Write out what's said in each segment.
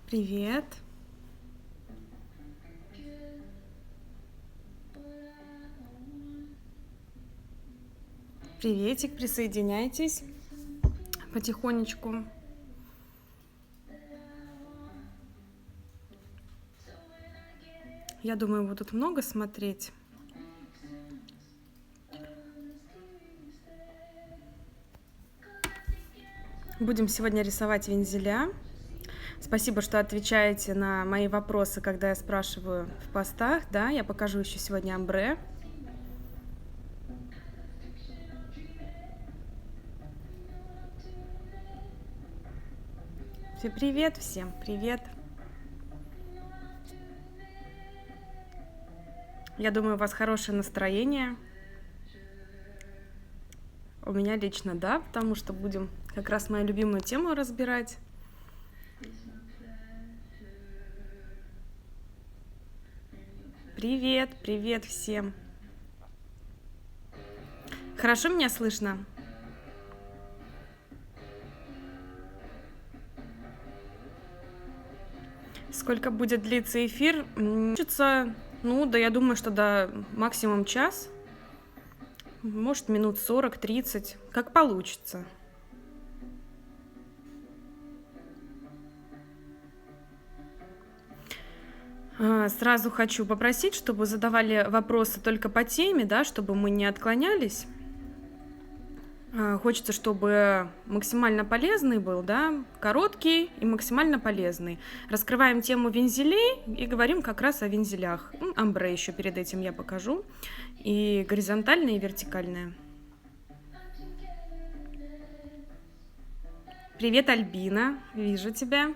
Привет. Приветик, присоединяйтесь потихонечку. Я думаю, будут много смотреть. Будем сегодня рисовать вензеля. Спасибо, что отвечаете на мои вопросы, когда я спрашиваю в постах. Да, я покажу еще сегодня амбре. Привет всем, привет. Я думаю, у вас хорошее настроение. У меня лично, да, потому что будем как раз мою любимую тему разбирать. Привет, привет всем. Хорошо меня слышно? Сколько будет длиться эфир? Я думаю, что до максимум час. Может, минут 40-30. Как получится. Сразу хочу попросить, чтобы задавали вопросы только по теме, да, чтобы мы не отклонялись. Хочется, чтобы максимально полезный был, да, короткий и максимально полезный. Раскрываем тему вензелей и говорим как раз о вензелях. Амбре еще перед этим я покажу. И горизонтальное, и вертикальное. Привет, Альбина. Вижу тебя.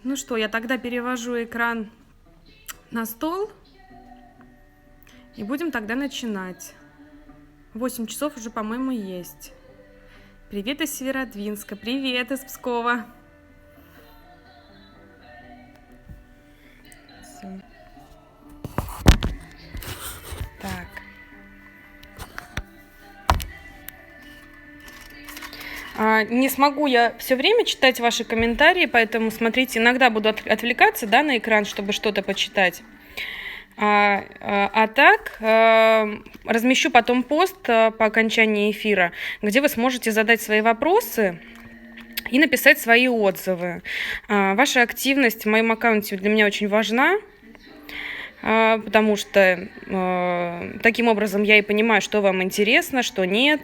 Ну что, я тогда перевожу экран на стол. И будем тогда начинать. 8 часов уже, по-моему, есть. Привет из Северодвинска. Привет из Пскова. Все. Так. Не смогу я все время читать ваши комментарии, поэтому, смотрите, иногда буду отвлекаться, да, на экран, чтобы что-то почитать. Так, размещу потом пост по окончании эфира, где вы сможете задать свои вопросы и написать свои отзывы. Ваша активность в моем аккаунте для меня очень важна, потому что таким образом я и понимаю, что вам интересно, что нет,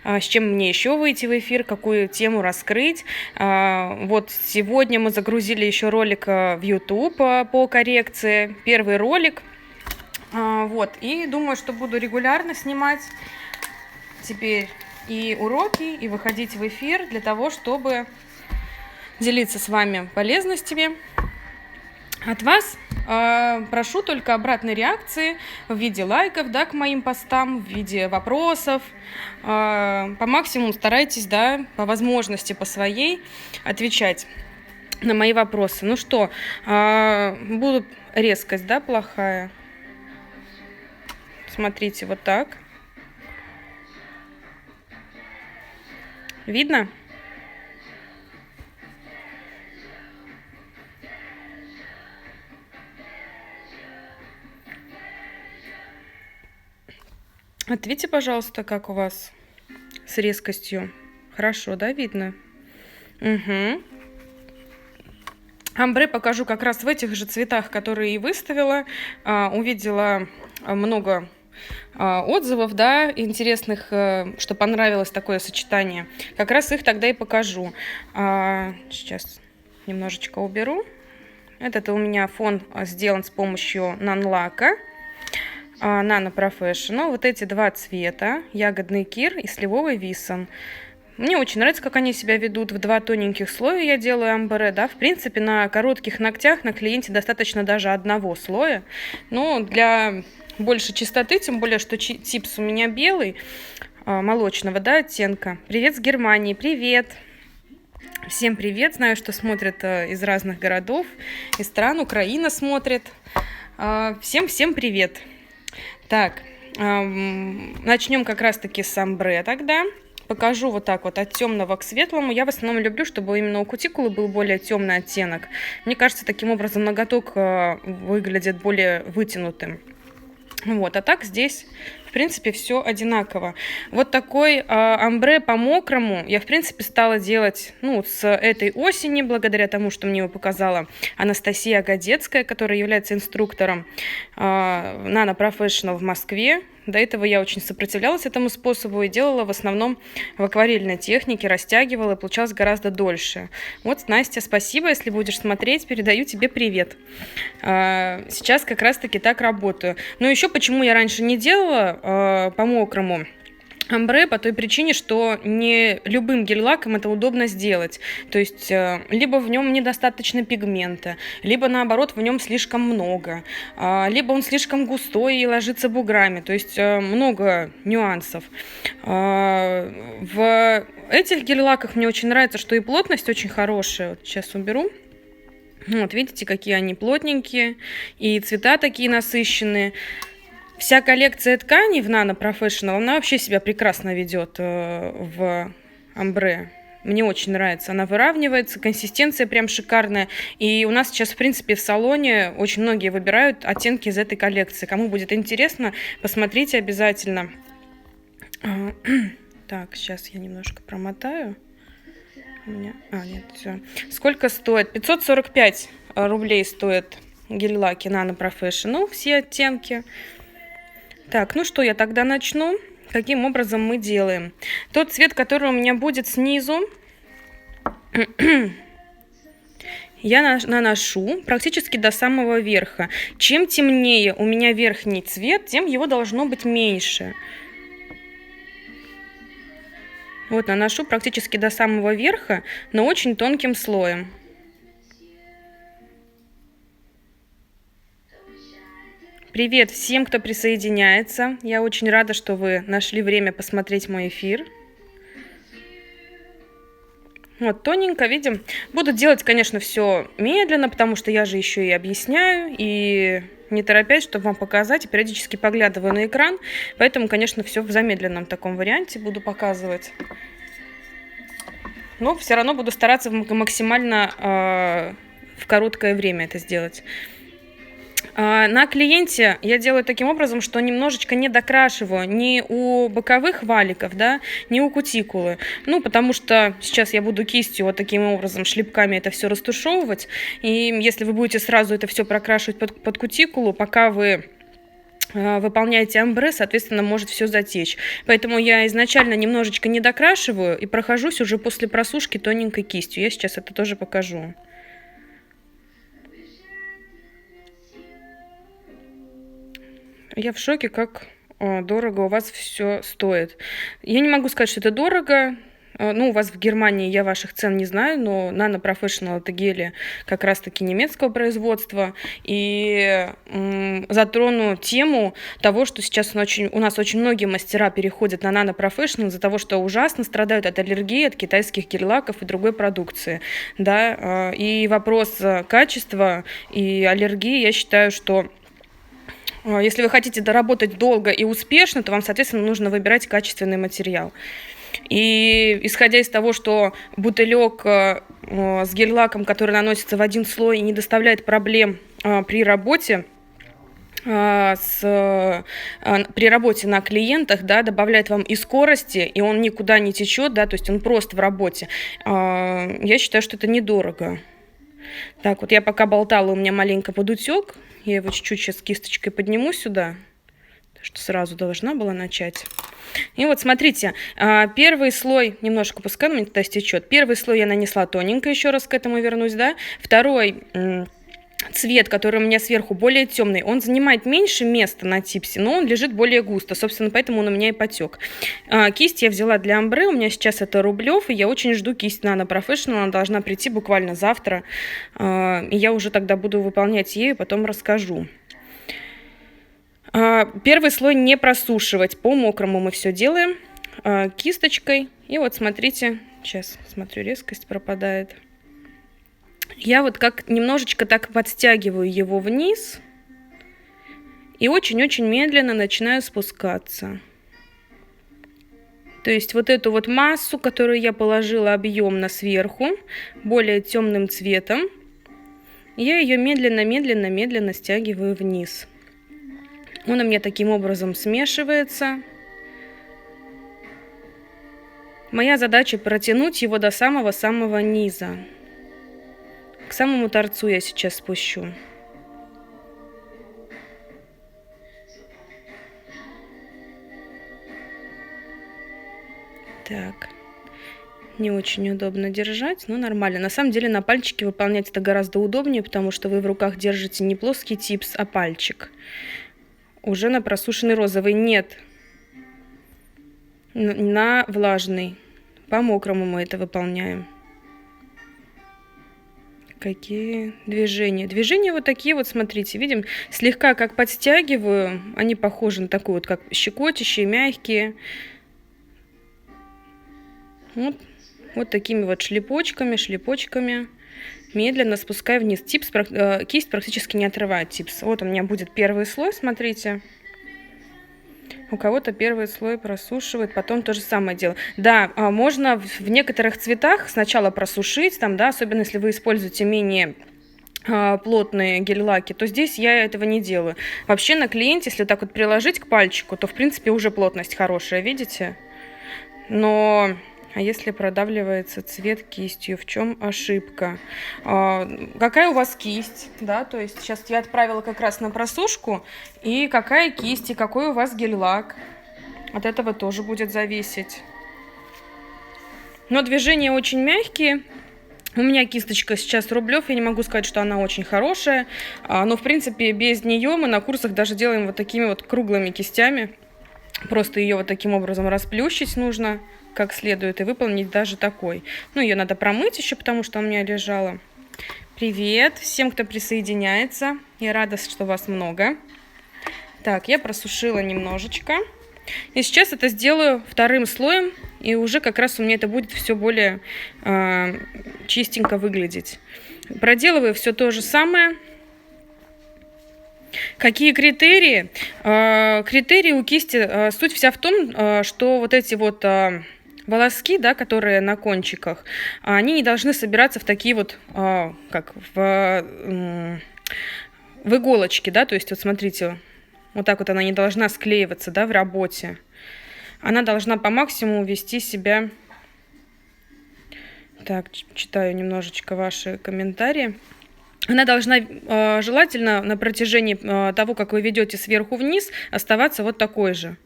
с чем мне еще выйти в эфир, какую тему раскрыть. Вот сегодня мы загрузили еще ролик в YouTube по коррекции, первый ролик. Вот, и думаю, что буду регулярно снимать теперь и уроки, и выходить в эфир для того, чтобы делиться с вами полезностями. От вас прошу только обратной реакции в виде лайков, да, к моим постам, в виде вопросов. По максимуму старайтесь, да, по возможности, по своей, отвечать на мои вопросы. Ну что, буду резкость, да, плохая. Смотрите, вот так. Видно? Ответьте, пожалуйста, как у вас с резкостью. Хорошо, да, видно? Угу. Амбре покажу как раз в этих же цветах, которые и выставила. Увидела много отзывов, да, интересных, что понравилось такое сочетание. Как раз их тогда и покажу. Сейчас немножечко уберу. Этот у меня фон сделан с помощью нанлака Nano Professional. Вот эти два цвета, ягодный кир и сливовый висон. Мне очень нравится, как они себя ведут. В 2 тоненьких слоя я делаю амбре, да. В принципе, на коротких ногтях на клиенте достаточно даже 1 слоя. Но для большей чистоты, тем более, что типс у меня белый, молочного, да, оттенка. Привет с Германии, привет! Всем привет! Знаю, что смотрят из разных городов и стран. Украина смотрит. Всем привет! Так, Начнем как раз-таки с омбре тогда. Покажу вот так вот от темного к светлому. Я в основном люблю, чтобы именно у кутикулы был более темный оттенок. Мне кажется, таким образом ноготок выглядит более вытянутым. Вот, а так здесь, в принципе, все одинаково. Вот такой омбре по мокрому я, в принципе, стала делать, ну, с этой осени, благодаря тому, что мне его показала Анастасия Годецкая, которая является инструктором Nano Professional в Москве. До этого я очень сопротивлялась этому способу и делала в основном в акварельной технике, растягивала, и получалось гораздо дольше. Вот, Настя, спасибо, если будешь смотреть, передаю тебе привет. Сейчас как раз-таки так работаю. Но еще почему я раньше не делала по-мокрому омбре, по той причине, что не любым гель-лаком это удобно сделать. То есть либо в нем недостаточно пигмента, либо наоборот в нем слишком много, либо он слишком густой и ложится буграми. То есть много нюансов. В этих гель-лаках мне очень нравится, что и плотность очень хорошая. Вот сейчас уберу. Вот видите, какие они плотненькие, и цвета такие насыщенные. Вся коллекция тканей в Nano Professional, она вообще себя прекрасно ведет в омбре. Мне очень нравится. Она выравнивается, консистенция прям шикарная. И у нас сейчас, в принципе, в салоне очень многие выбирают оттенки из этой коллекции. Кому будет интересно, посмотрите обязательно. Так, сейчас я немножко промотаю. У меня... нет, все. Сколько стоит? 545 рублей стоит гель-лаки Nano Professional, все оттенки. Так, ну что, я тогда начну. Каким образом мы делаем? Тот цвет, который у меня будет снизу, я наношу практически до самого верха. Чем темнее у меня верхний цвет, тем его должно быть меньше. Вот, наношу практически до самого верха, но очень тонким слоем. Привет всем, кто присоединяется. Я очень рада, что вы нашли время посмотреть мой эфир. Вот, тоненько, видим. Буду делать, конечно, все медленно, потому что я же еще и объясняю, и не торопясь, чтобы вам показать, и периодически поглядываю на экран. Поэтому, конечно, все в замедленном таком варианте буду показывать. Но все равно буду стараться максимально в короткое время это сделать. На клиенте я делаю таким образом, что немножечко не докрашиваю ни у боковых валиков, да, ни у кутикулы. Ну, потому что сейчас я буду кистью вот таким образом, шлепками это все растушевывать. И если вы будете сразу это все прокрашивать под кутикулу, пока вы выполняете омбре, соответственно, может все затечь. Поэтому я изначально немножечко не докрашиваю и прохожусь уже после просушки тоненькой кистью. Я сейчас это тоже покажу. Я в шоке, как дорого у вас все стоит. Я не могу сказать, что это дорого. Ну, у вас в Германии я ваших цен не знаю, но Nano Professional это гели как раз-таки немецкого производства. И затрону тему того, что сейчас у нас очень многие мастера переходят на Nano Professional из-за того, что ужасно страдают от аллергии, от китайских гель-лаков и другой продукции. Да? И вопрос качества и аллергии, я считаю, что если вы хотите доработать долго и успешно, то вам, соответственно, нужно выбирать качественный материал. И исходя из того, что бутылек с гель-лаком, который наносится в один слой и не доставляет проблем при работе, при работе на клиентах, да, добавляет вам и скорости, и он никуда не течет, да, то есть он просто в работе, я считаю, что это недорого. Так, вот я пока болтала, у меня маленько подутек. Я его чуть-чуть сейчас кисточкой подниму сюда, что сразу должна была начать. И вот смотрите, первый слой, немножко пускай у меня туда стечет. Первый слой я нанесла тоненько, еще раз к этому вернусь, да. Второй цвет, который у меня сверху более темный, он занимает меньше места на типсе, но он лежит более густо, собственно, поэтому он у меня и потек. Кисть я взяла для омбре, у меня сейчас это Рублев, и я очень жду кисть Nano Professional, она должна прийти буквально завтра, и я уже тогда буду выполнять ею, потом расскажу. Первый слой не просушивать, по мокрому мы все делаем кисточкой, и вот смотрите, сейчас смотрю, резкость пропадает. Я вот как немножечко так подстягиваю его вниз И очень-очень медленно начинаю спускаться. То есть вот эту вот массу, которую я положила объемно сверху, более темным цветом, я ее медленно-медленно-медленно стягиваю вниз. Он у меня таким образом смешивается. Моя задача протянуть его до самого-самого низа. К самому торцу я сейчас спущу. Так, не очень удобно держать, но нормально. На самом деле на пальчике выполнять это гораздо удобнее, потому что вы в руках держите не плоский типс, а пальчик. Уже на просушенный розовый нет, на влажный. По мокрому мы это выполняем. Какие движения? Движения вот такие вот, смотрите, видим, слегка как подстягиваю, они похожи на такую вот, как щекотящие, мягкие. Вот такими вот шлепочками, медленно спускаю вниз. Кисть практически не отрывает типс. Вот у меня будет первый слой, смотрите. У кого-то первый слой просушивает, потом то же самое дело. Да, можно в некоторых цветах сначала просушить, там, да, особенно если вы используете менее плотные гель-лаки, то здесь я этого не делаю. Вообще на клиенте, если так вот приложить к пальчику, то в принципе уже плотность хорошая, видите? Но если продавливается цвет кистью, в чем ошибка? Какая у вас кисть? Да, то есть сейчас я отправила как раз на просушку. И какая кисть, и какой у вас гель-лак? От этого тоже будет зависеть. Но движения очень мягкие. У меня кисточка сейчас Рублев, я не могу сказать, что она очень хорошая. Но в принципе без нее мы на курсах даже делаем вот такими вот круглыми кистями. Просто ее вот таким образом расплющить нужно как следует и выполнить даже такой. Ну, ее надо промыть еще, потому что у меня лежала. Привет всем, кто присоединяется. Я рада, что вас много. Так, я просушила немножечко. И сейчас это сделаю вторым слоем. И уже как раз у меня это будет все более чистенько выглядеть. Проделываю все то же самое. Какие критерии? Критерии у кисти, суть вся в том, что вот эти вот волоски, да, которые на кончиках, они не должны собираться в такие вот, как в иголочки, да, то есть вот смотрите, вот так вот она не должна склеиваться, да, в работе. Она должна по максимуму вести себя. Так, читаю немножечко ваши комментарии. Она должна желательно на протяжении того, как вы ведете сверху вниз, оставаться вот такой же,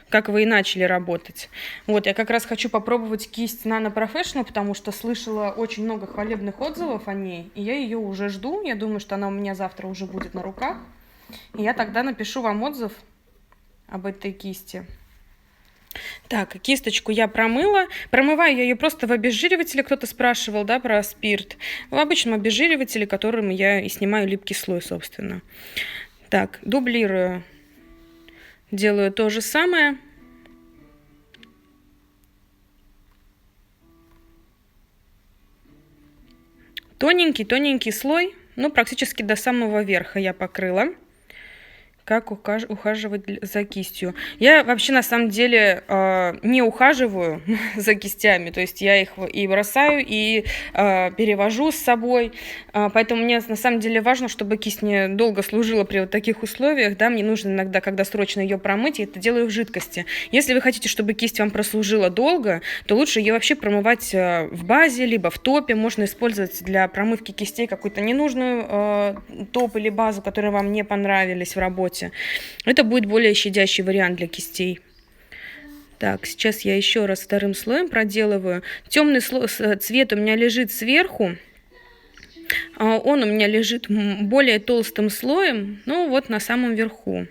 как вы и начали работать. Вот, я как раз хочу попробовать кисть Nano Professional, потому что слышала очень много хвалебных отзывов о ней, и я ее уже жду. Я думаю, что она у меня завтра уже будет на руках. И я тогда напишу вам отзыв об этой кисти. Так, кисточку я промыла. Промываю я ее просто в обезжиривателе. Кто-то спрашивал, да, про спирт. В обычном обезжиривателе, которым я и снимаю липкий слой, собственно. Так, дублирую. Делаю то же самое. Тоненький слой, ну, практически до самого верха я покрыла. Как ухаживать за кистью. Я вообще на самом деле не ухаживаю за кистями, то есть я их и бросаю, и перевожу с собой, поэтому мне на самом деле важно, чтобы кисть не долго служила при вот таких условиях, да, мне нужно иногда, когда срочно ее промыть, я это делаю в жидкости. Если вы хотите, чтобы кисть вам прослужила долго, то лучше ее вообще промывать в базе, либо в топе, можно использовать для промывки кистей какую-то ненужную топ или базу, которые вам не понравились в работе. Это будет более щадящий вариант для кистей. Так, сейчас я еще раз вторым слоем проделываю. Темный цвет у меня лежит сверху. Он у меня лежит более толстым слоем, ну вот на самом верху.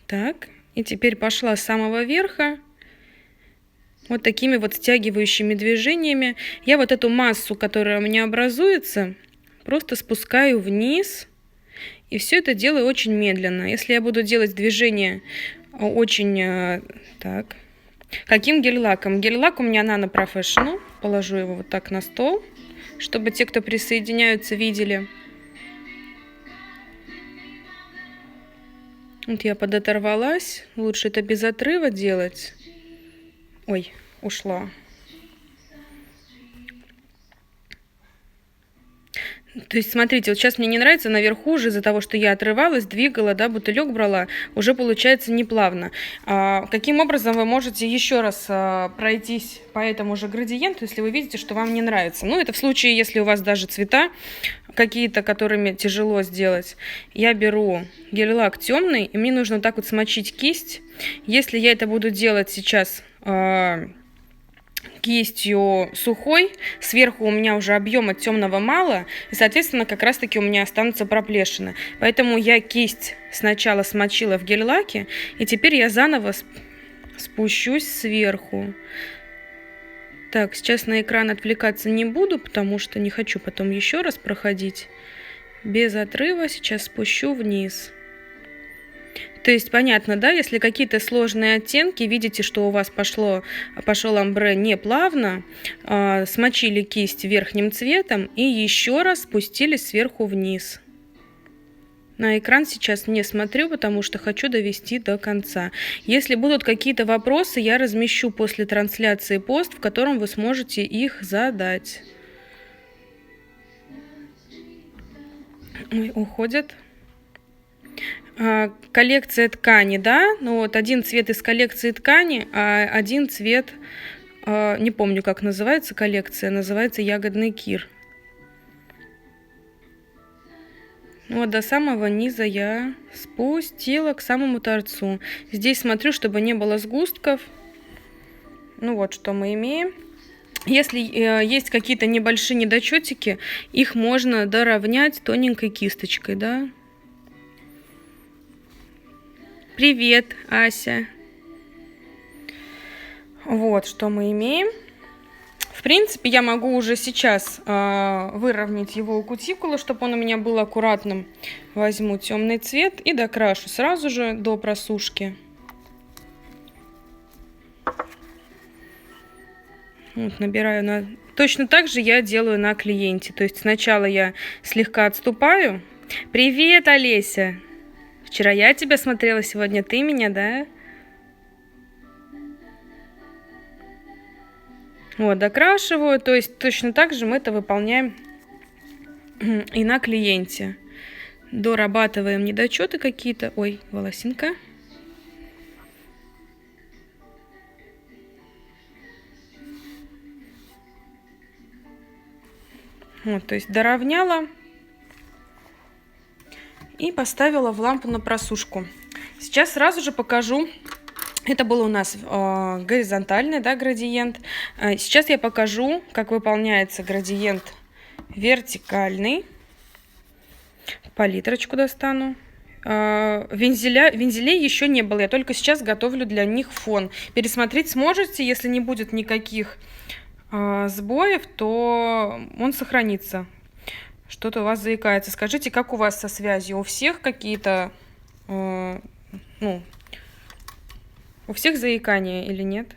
Так, и теперь пошла с самого верха. Вот такими вот стягивающими движениями. Я вот эту массу, которая у меня образуется, просто спускаю вниз, и все это делаю очень медленно. Если я буду делать движение очень... Так. Каким гель-лаком? Гель-лак у меня Nano Professional. Положу его вот так на стол, чтобы те, кто присоединяются, видели. Вот я подоторвалась. Лучше это без отрыва делать. Ой, ушла. То есть, смотрите, вот сейчас мне не нравится наверху уже из-за того, что я отрывалась, двигала, да, бутылек брала, уже получается неплавно. Каким образом вы можете еще раз пройтись по этому же градиенту, если вы видите, что вам не нравится? Ну, это в случае, если у вас даже цвета какие-то, которыми тяжело сделать. Я беру гель-лак темный, и мне нужно так вот смочить кисть. Если я это буду делать сейчас кистью сухой, сверху у меня уже объема темного мало, и, соответственно, как раз-таки у меня останутся проплешины. Поэтому я кисть сначала смочила в гель-лаке, и теперь я заново спущусь сверху. Так, сейчас на экран отвлекаться не буду, потому что не хочу потом еще раз проходить. Без отрыва сейчас спущу вниз. То есть понятно, да, если какие-то сложные оттенки, видите, что у вас пошел омбре не плавно, смочили кисть верхним цветом и еще раз спустились сверху вниз. На экран сейчас не смотрю, потому что хочу довести до конца. Если будут какие-то вопросы, я размещу после трансляции пост, в котором вы сможете их задать. Ой, уходят. Коллекция ткани, да, ну вот один цвет из коллекции ткани, а один цвет, не помню, как называется коллекция, называется ягодный кир. Вот до самого низа я спустила к самому торцу. Здесь смотрю, чтобы не было сгустков. Ну вот, что мы имеем. Если есть какие-то небольшие недочетики, их можно доровнять тоненькой кисточкой, да. Привет, Ася. Вот, что мы имеем. В принципе, я могу уже сейчас выровнять его у кутикулы, чтобы он у меня был аккуратным. Возьму темный цвет и докрашу сразу же до просушки. Вот, набираю Точно так же я делаю на клиенте. То есть сначала я слегка отступаю. Привет, Олеся! Вчера я тебя смотрела, сегодня ты меня, да? Вот, докрашиваю. То есть точно так же мы это выполняем и на клиенте. Дорабатываем недочеты какие-то. Ой, волосинка. Вот, то есть доровняла. И поставила в лампу на просушку. Сейчас сразу же покажу. Это был у нас горизонтальный, да, градиент. Сейчас я покажу, как выполняется градиент вертикальный. Палитрочку достану. Вензелей еще не было. Я только сейчас готовлю для них фон. Пересмотреть сможете. Если не будет никаких сбоев, то он сохранится. Что-то у вас заикается. Скажите, как у вас со связью? У всех какие-то, у всех заикания или нет?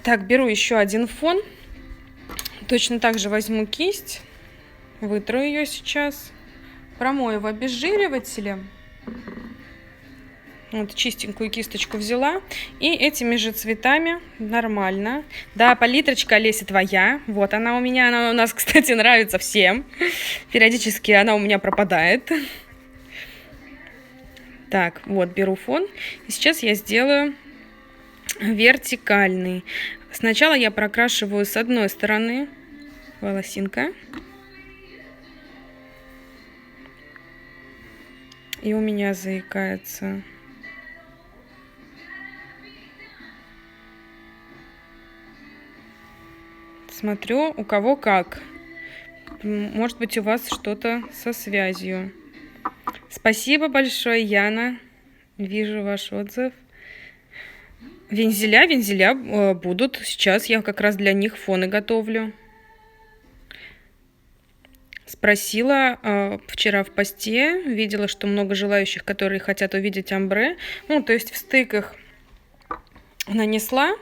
Так, беру еще один фон. Точно так же возьму кисть, вытру ее сейчас, промою в обезжиривателе. Вот чистенькую кисточку взяла. И этими же цветами нормально. Да, палитрочка, Олеся, твоя. Вот она у меня. Она у нас, кстати, нравится всем. Периодически она у меня пропадает. Так, вот беру фон. И сейчас я сделаю вертикальный. Сначала я прокрашиваю с одной стороны. Волосинка. И у меня заикается. Смотрю, у кого как. Может быть, у вас что-то со связью. Спасибо большое, Яна. Вижу ваш отзыв. Вензеля будут. Сейчас я как раз для них фоны готовлю. Спросила вчера в посте. Видела, что много желающих, которые хотят увидеть омбре. Ну, то есть в стыках нанесла.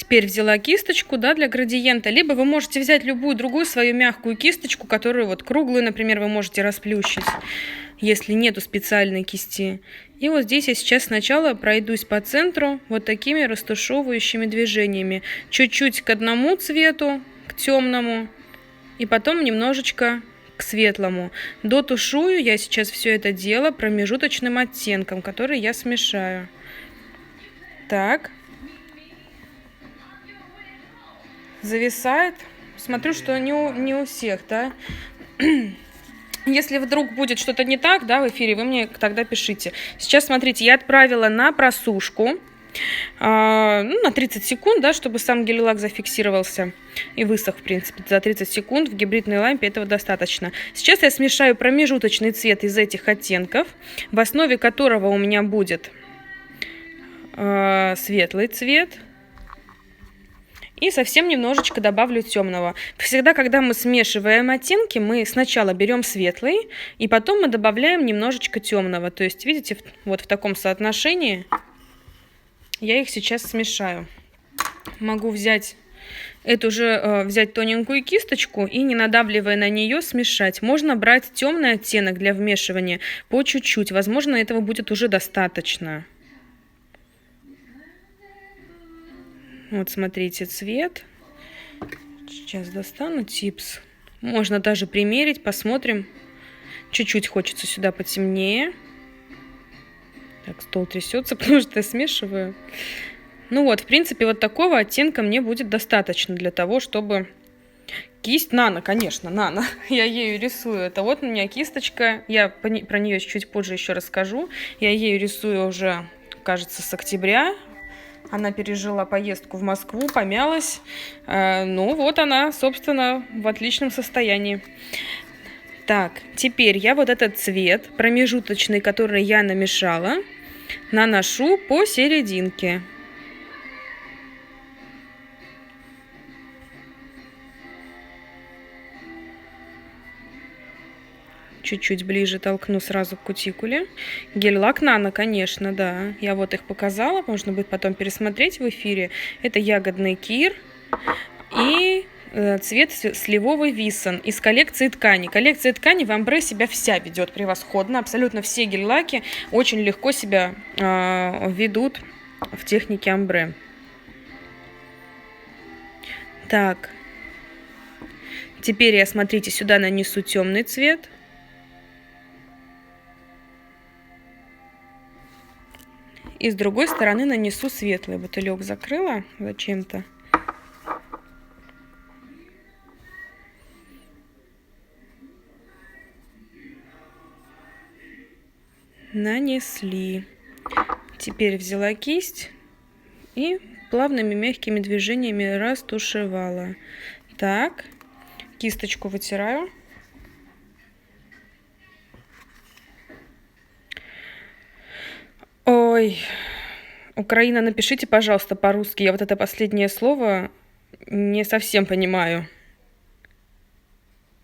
Теперь взяла кисточку, да, для градиента, либо вы можете взять любую другую свою мягкую кисточку, которую вот круглую, например, вы можете расплющить, если нету специальной кисти. И вот здесь я сейчас сначала пройдусь по центру вот такими растушевывающими движениями. Чуть-чуть к одному цвету, к темному, и потом немножечко к светлому. Дотушую я сейчас все это дело промежуточным оттенком, который я смешаю. Так. Зависает. Смотрю, что не у всех, да. Если вдруг будет что-то не так, да, в эфире, вы мне тогда пишите. Сейчас, смотрите, я отправила на просушку, на 30 секунд, да, чтобы сам гель-лак зафиксировался и высох, в принципе, за 30 секунд. В гибридной лампе этого достаточно. Сейчас я смешаю промежуточный цвет из этих оттенков, в основе которого у меня будет светлый цвет. И совсем немножечко добавлю темного. Всегда, когда мы смешиваем оттенки, мы сначала берем светлый, и потом мы добавляем немножечко темного. То есть, видите, вот в таком соотношении я их сейчас смешаю. Могу взять взять тоненькую кисточку и, не надавливая на нее, смешать. Можно брать темный оттенок для вмешивания по чуть-чуть. Возможно, этого будет уже достаточно. Вот, смотрите, цвет. Сейчас достану типс. Можно даже примерить, посмотрим. Чуть-чуть хочется сюда потемнее. Так, стол трясется, потому что я смешиваю. Ну вот, в принципе, вот такого оттенка мне будет достаточно для того, чтобы... Кисть нано, конечно, нано. Я ею рисую. Это вот у меня кисточка. Я про нее чуть позже еще расскажу. Я ею рисую уже, кажется, с октября. Она пережила поездку в Москву, помялась. Ну вот она, собственно, в отличном состоянии. Так, теперь я вот этот цвет промежуточный, который я намешала, наношу посерединке. Чуть-чуть ближе толкну сразу к кутикуле. Гель-лак нано, конечно, да. Я вот их показала, можно будет потом пересмотреть в эфире. Это ягодный кир и цвет сливовый висон из коллекции ткани. Коллекция ткани в амбре себя вся ведет превосходно. Абсолютно все гель-лаки очень легко себя ведут в технике амбре. Так. Теперь я, смотрите, сюда нанесу темный цвет. И с другой стороны нанесу светлый. Бутылек закрыла зачем-то. Нанесли. Теперь взяла кисть и плавными мягкими движениями растушевала. Так, кисточку вытираю. Ой, Украина, напишите, пожалуйста, по-русски. Я вот это последнее слово не совсем понимаю.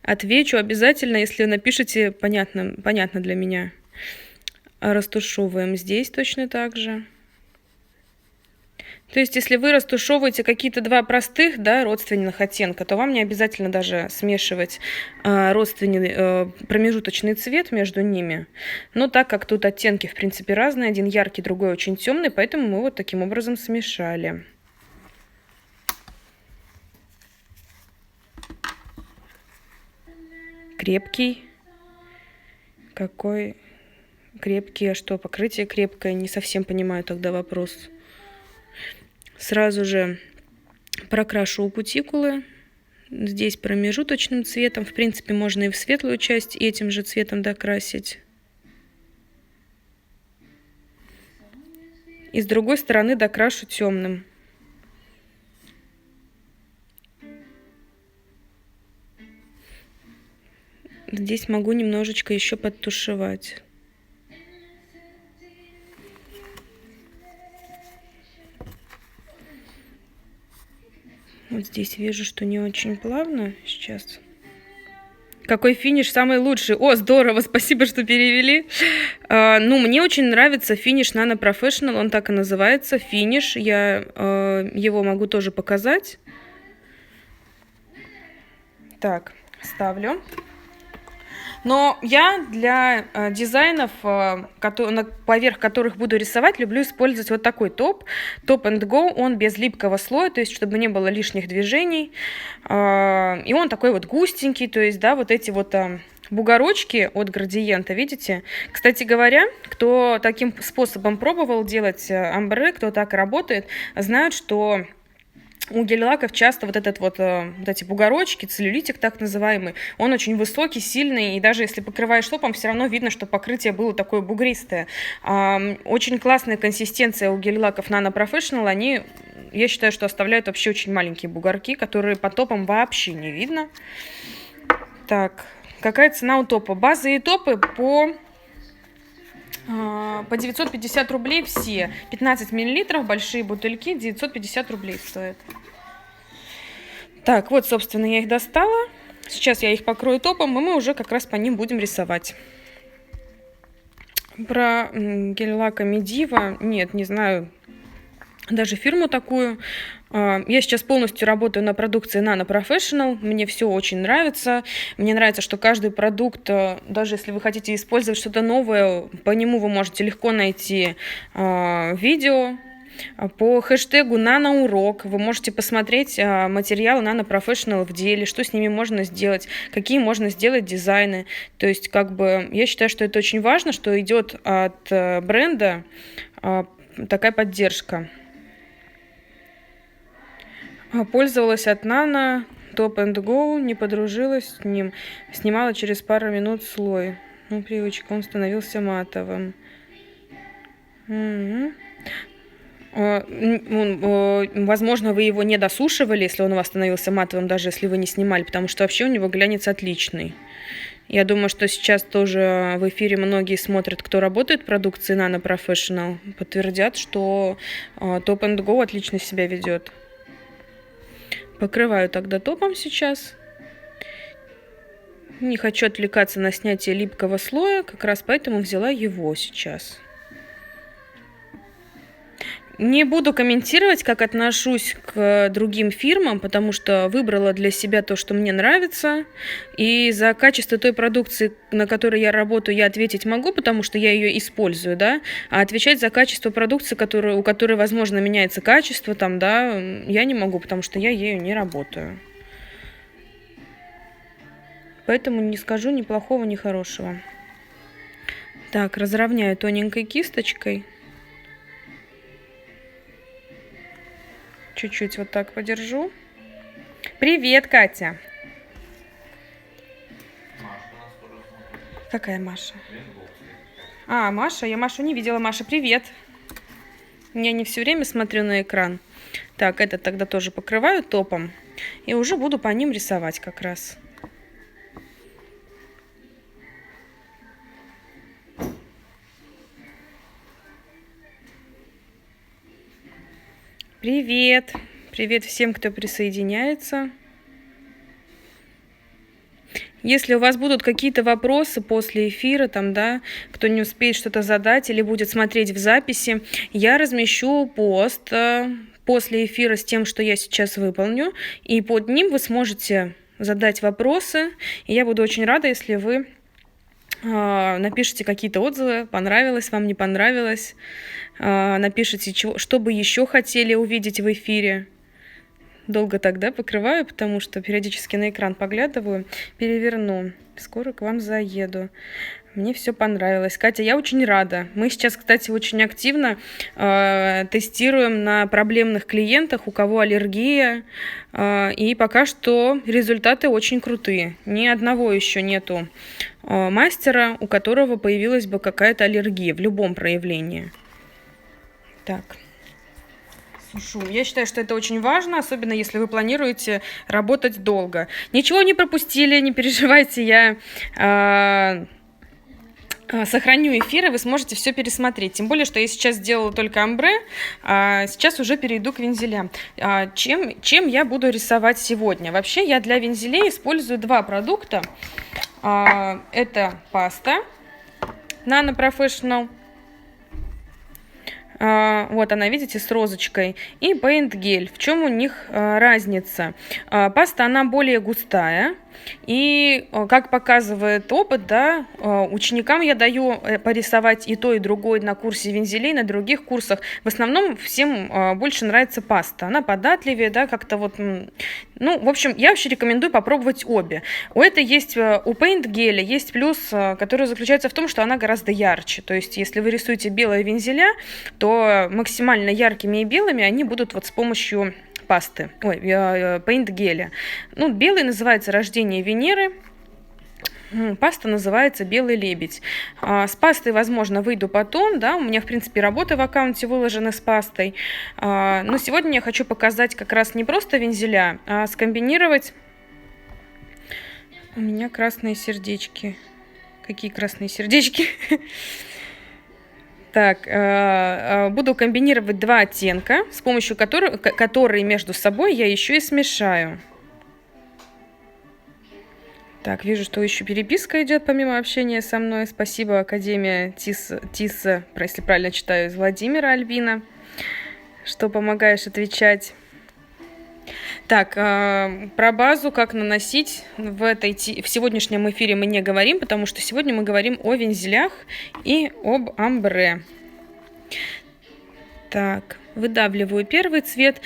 Отвечу обязательно, если напишите понятно для меня. Растушевываем здесь точно так же. То есть, если вы растушевываете какие-то два простых, да, родственных оттенка, то вам не обязательно даже смешивать родственный промежуточный цвет между ними. Но так как тут оттенки, в принципе, разные, один яркий, другой очень темный, поэтому мы вот таким образом смешали. Крепкий. Какой крепкий, а что, покрытие крепкое? Не совсем понимаю тогда вопрос. Сразу же прокрашу кутикулы. Здесь промежуточным цветом. В принципе, можно и в светлую часть этим же цветом докрасить. И с другой стороны докрашу темным. Здесь могу немножечко еще подтушевать. Вот здесь вижу, что не очень плавно сейчас. Какой финиш самый лучший? О, здорово, спасибо, что перевели. Ну, мне очень нравится финиш Nano Professional, он так и называется, финиш. Я его могу тоже показать. Так, ставлю. Но я для дизайнов, поверх которых буду рисовать, люблю использовать вот такой топ. Top and Go, он без липкого слоя, то есть чтобы не было лишних движений. И он такой вот густенький, то есть, да, вот эти вот бугорочки от градиента, видите? Кстати говоря, кто таким способом пробовал делать омбре, кто так работает, знают, что у гель-лаков часто вот эти бугорочки, целлюлитик так называемый, он очень высокий, сильный, и даже если покрываешь топом, все равно видно, что покрытие было такое бугристое. Очень классная консистенция у гель-лаков Nano Professional, они, я считаю, что оставляют вообще очень маленькие бугорки, которые по топам вообще не видно. Так, какая цена у топа? Базы и топы по 950 рублей все. 15 миллилитров, большие бутыльки, 950 рублей стоят. Так, вот, собственно, я их достала. Сейчас я их покрою топом, и мы уже как раз по ним будем рисовать. Про гель-лака Медива, нет, не знаю даже фирму такую. Я сейчас полностью работаю на продукции Nano Professional. Мне все очень нравится. Мне нравится, что каждый продукт, даже если вы хотите использовать что-то новое, по нему вы можете легко найти видео. По хэштегу наноурок вы можете посмотреть материалы Nano Professional в деле, что с ними можно сделать, какие можно сделать дизайны. То есть, как бы, я считаю, что это очень важно, что идет от бренда такая поддержка. Пользовалась от Nano, Top and Go, не подружилась с ним. Снимала через пару минут слой. Ну, привычка, он становился матовым. Возможно, вы его не досушивали, если он у вас становился матовым, даже если вы не снимали, потому что вообще у него глянец отличный. Я думаю, что сейчас тоже в эфире многие смотрят, кто работает в продукции Nano Professional, подтвердят, что Top and Go отлично себя ведет. Покрываю тогда топом сейчас. Не хочу отвлекаться на снятие липкого слоя, как раз поэтому взяла его сейчас. Не буду комментировать, как отношусь к другим фирмам, потому что выбрала для себя то, что мне нравится. И за качество той продукции, на которой я работаю, я ответить могу, потому что я ее использую, да. А отвечать за качество продукции, у которой, возможно, меняется качество, там, да, я не могу, потому что я ею не работаю. Поэтому не скажу ни плохого, ни хорошего. Так, разровняю тоненькой кисточкой. Чуть-чуть вот так подержу. Привет, Катя. Какая Маша? Маша. Я Машу не видела. Маша, привет. Я не все время смотрю на экран. Так, это тогда тоже покрываю топом. И уже буду по ним рисовать как раз. Привет! Привет всем, кто присоединяется. Если у вас будут какие-то вопросы после эфира, там, да, кто не успеет что-то задать или будет смотреть в записи, я размещу пост после эфира с тем, что я сейчас выполню, и под ним вы сможете задать вопросы, и я буду очень рада, если вы напишите какие-то отзывы, понравилось вам, не понравилось, напишите, что бы еще хотели увидеть в эфире. Долго тогда покрываю, потому что периодически на экран поглядываю, переверну. Скоро к вам заеду. Мне все понравилось. Катя, я очень рада. Мы сейчас, кстати, очень активно тестируем на проблемных клиентах, у кого аллергия. И пока что результаты очень крутые. Ни одного еще нету мастера, у которого появилась бы какая-то аллергия в любом проявлении. Так. Сушу. Я считаю, что это очень важно, особенно если вы планируете работать долго. Ничего не пропустили, не переживайте, я сохраню эфир, и вы сможете все пересмотреть. Тем более, что я сейчас сделала только омбре, а сейчас уже перейду к вензелям. Чем я буду рисовать сегодня? Вообще, я для вензелей использую два продукта. Это паста Nano Professional. Вот она, видите, с розочкой. И Paint Gel. В чем у них разница? Паста, она более густая. И, как показывает опыт, да, ученикам я даю порисовать и то, и другое на курсе вензелей, на других курсах. В основном всем больше нравится паста. Она податливее, да, как-то вот... Ну, в общем, я вообще рекомендую попробовать обе. У Paint Gel есть плюс, который заключается в том, что она гораздо ярче. То есть, если вы рисуете белые вензеля, то максимально яркими и белыми они будут вот с помощью пасты, Paint Gel. Ну, белый называется «Рождение Венеры», паста называется «Белый лебедь». С пастой, возможно, выйду потом, да, у меня, в принципе, работы в аккаунте выложены с пастой. Но сегодня я хочу показать как раз не просто вензеля, а скомбинировать... У меня красные сердечки. Какие красные сердечки? Так, буду комбинировать два оттенка, с помощью которые между собой я еще и смешаю. Так, вижу, что еще переписка идет помимо общения со мной. Спасибо, Академия Тиса, если правильно читаю, из Владимира Альбина, что помогаешь отвечать. Так, про базу, как наносить в сегодняшнем эфире мы не говорим, потому что сегодня мы говорим о вензелях и об амбре. Так, выдавливаю первый цвет.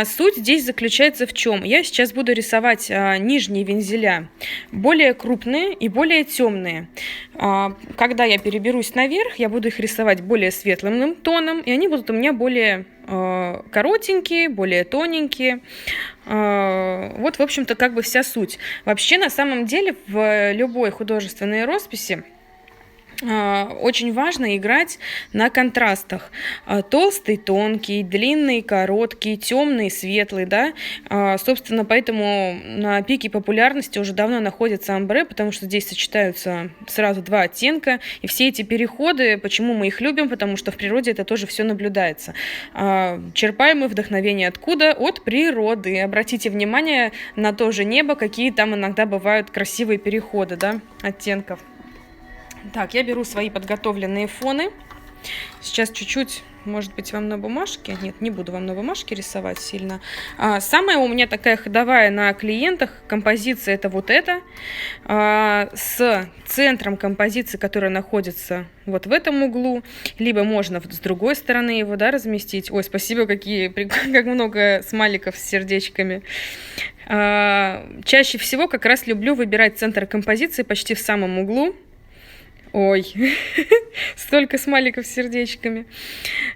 Суть здесь заключается в чем? Я сейчас буду рисовать нижние вензеля, более крупные и более темные. Когда я переберусь наверх, я буду их рисовать более светлым тоном, и они будут у меня более коротенькие, более тоненькие. Вот, в общем-то, как бы вся суть. Вообще, на самом деле, в любой художественной росписи очень важно играть на контрастах. Толстый, тонкий, длинный, короткий, темный, светлый, да. Собственно, поэтому на пике популярности уже давно находится амбре, потому что здесь сочетаются сразу два оттенка. И все эти переходы, почему мы их любим, потому что в природе это тоже все наблюдается. Черпаем мы вдохновение откуда? От природы. Обратите внимание на то же небо, какие там иногда бывают красивые переходы, да, оттенков. Так, я беру свои подготовленные фоны. Сейчас чуть-чуть, может быть, вам на бумажке. Нет, не буду вам на бумажке рисовать сильно. Самая у меня такая ходовая на клиентах композиция — это вот эта. С центром композиции, которая находится вот в этом углу. Либо можно с другой стороны его, да, разместить. Ой, спасибо, как много смайликов с сердечками. Чаще всего как раз люблю выбирать центр композиции почти в самом углу. Ой, столько смайликов с сердечками.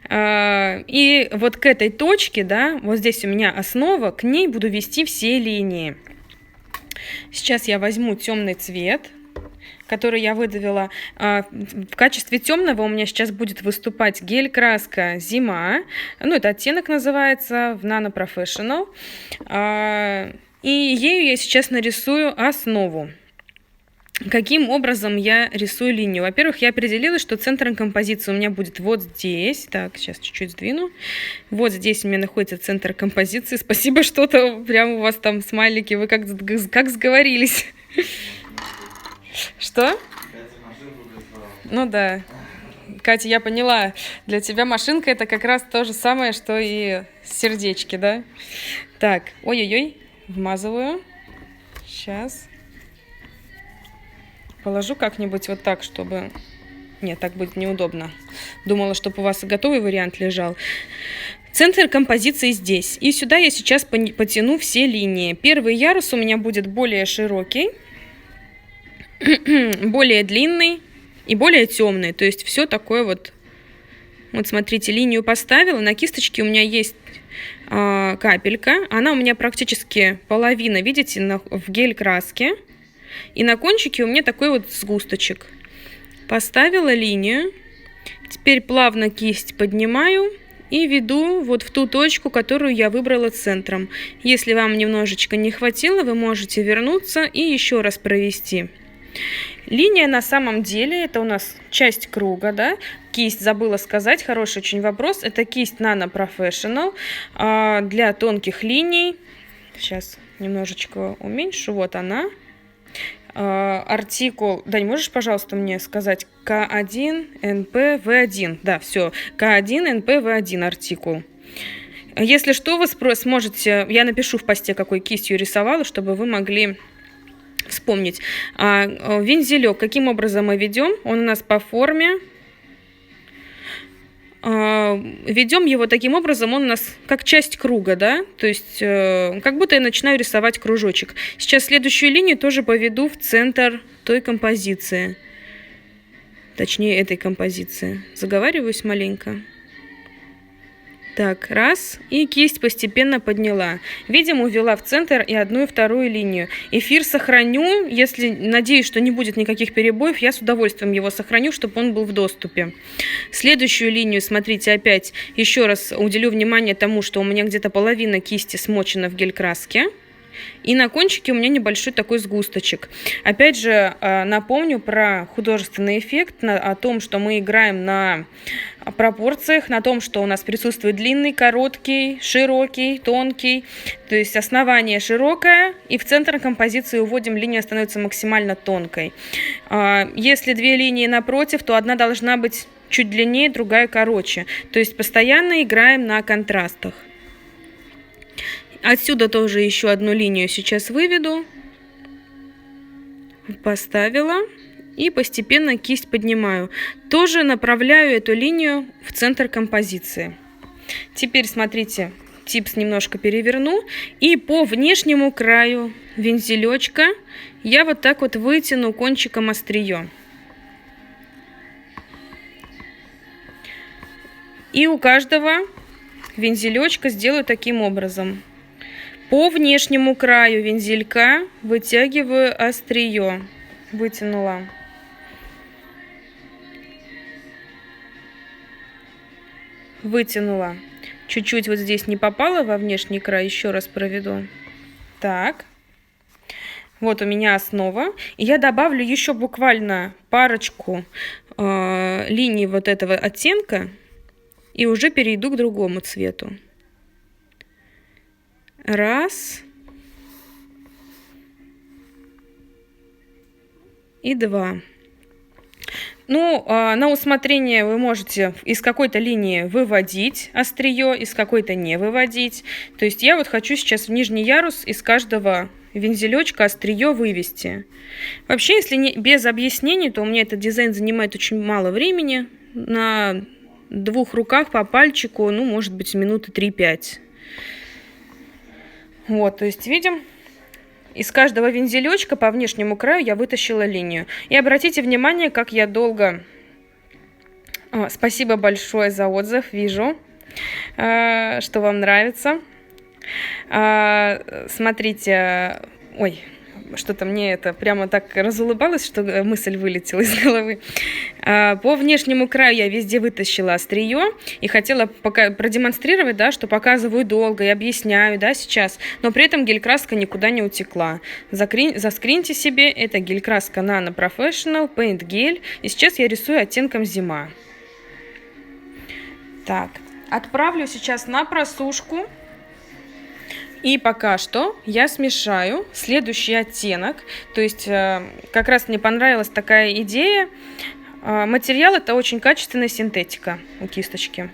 И вот к этой точке, да, вот здесь у меня основа, к ней буду вести все линии. Сейчас я возьму темный цвет, который я выдавила. В качестве темного у меня сейчас будет выступать гель-краска «Зима». Ну, это оттенок называется, в Nano Professional. И ею я сейчас нарисую основу. Каким образом я рисую линию? Во-первых, я определила, что центром композиции у меня будет вот здесь. Так, сейчас чуть-чуть сдвину. Вот здесь у меня находится центр композиции. Спасибо, что-то прям у вас там смайлики. Вы как сговорились. Что? Ну да. Катя, я поняла. Для тебя машинка — это как раз то же самое, что и сердечки, да? Так, ой-ой-ой, вмазываю. Сейчас. Положу как-нибудь вот так, чтобы... Нет, так будет неудобно. Думала, чтобы у вас готовый вариант лежал. Центр композиции здесь. И сюда я сейчас потяну все линии. Первый ярус у меня будет более широкий, более длинный и более темный. То есть все такое вот... Вот смотрите, линию поставила. На кисточке у меня есть капелька. Она у меня практически половина, видите, в гель-краске. И на кончике у меня такой вот сгусточек. Поставила линию. Теперь плавно кисть поднимаю и веду вот в ту точку, которую я выбрала центром. Если вам немножечко не хватило, вы можете вернуться и еще раз провести. Линия на самом деле, это у нас часть круга, да? Кисть, забыла сказать, хороший очень вопрос. Это кисть Nano Professional для тонких линий. Сейчас немножечко уменьшу. Вот она. артикул. Дань, можешь, пожалуйста, мне сказать К1 НПВ1? Да, все. К1 НПВ1 артикул. Если что, вы сможете... Я напишу в посте, какой кистью рисовала, чтобы вы могли вспомнить. Вензелек. Каким образом мы ведем? Он у нас по форме. Ведем его таким образом, он у нас как часть круга, да, то есть как будто я начинаю рисовать кружочек. Сейчас следующую линию тоже поведу в центр той композиции, точнее этой композиции. Заговариваюсь маленько. Так, раз, и кисть постепенно подняла. Видимо, увела в центр и одну, и вторую линию. Эфир сохраню, если, надеюсь, что не будет никаких перебоев, я с удовольствием его сохраню, чтобы он был в доступе. Следующую линию, смотрите, опять еще раз уделю внимание тому, что у меня где-то половина кисти смочена в гель-краске. И на кончике у меня небольшой такой сгусточек. Опять же, напомню про художественный эффект, о том, что мы играем на пропорциях, на том, что у нас присутствует длинный, короткий, широкий, тонкий. То есть основание широкое, и в центр композиции уводим, линия становится максимально тонкой. Если две линии напротив, то одна должна быть чуть длиннее, другая короче. То есть постоянно играем на контрастах. Отсюда тоже еще одну линию сейчас выведу. Поставила. И постепенно кисть поднимаю. Тоже направляю эту линию в центр композиции. Теперь смотрите, типс немножко переверну. И по внешнему краю вензелечка я вот так вот вытяну кончиком острие. И у каждого вензелечка сделаю таким образом. По внешнему краю вензелька вытягиваю острие. Вытянула. Вытянула. Чуть-чуть вот здесь не попало во внешний край. Еще раз проведу. Так. Вот у меня основа. И я добавлю еще буквально парочку линий вот этого оттенка. И уже перейду к другому цвету. Раз. И два. Ну, на усмотрение вы можете из какой-то линии выводить острие, из какой-то не выводить. То есть я вот хочу сейчас в нижний ярус из каждого вензелечка острие вывести. Вообще, если не, без объяснений, то у меня этот дизайн занимает очень мало времени. На двух руках по пальчику, ну, может быть, минуты 3-5. Вот, то есть видим, из каждого вензелечка по внешнему краю я вытащила линию. И обратите внимание, как я долго... Спасибо большое за отзыв, вижу, что вам нравится. Смотрите, ой, что-то мне это прямо так разулыбалось, что мысль вылетела из головы. По внешнему краю я везде вытащила острие и хотела продемонстрировать, да, что показываю долго и объясняю, да, сейчас, но при этом гель-краска никуда не утекла. Заскриньте себе, это гель-краска Nano Professional Paint Gel, и сейчас я рисую оттенком зима. Так, отправлю сейчас на просушку. И пока что я смешаю следующий оттенок. То есть как раз мне понравилась такая идея. Материал это очень качественная синтетика у кисточки.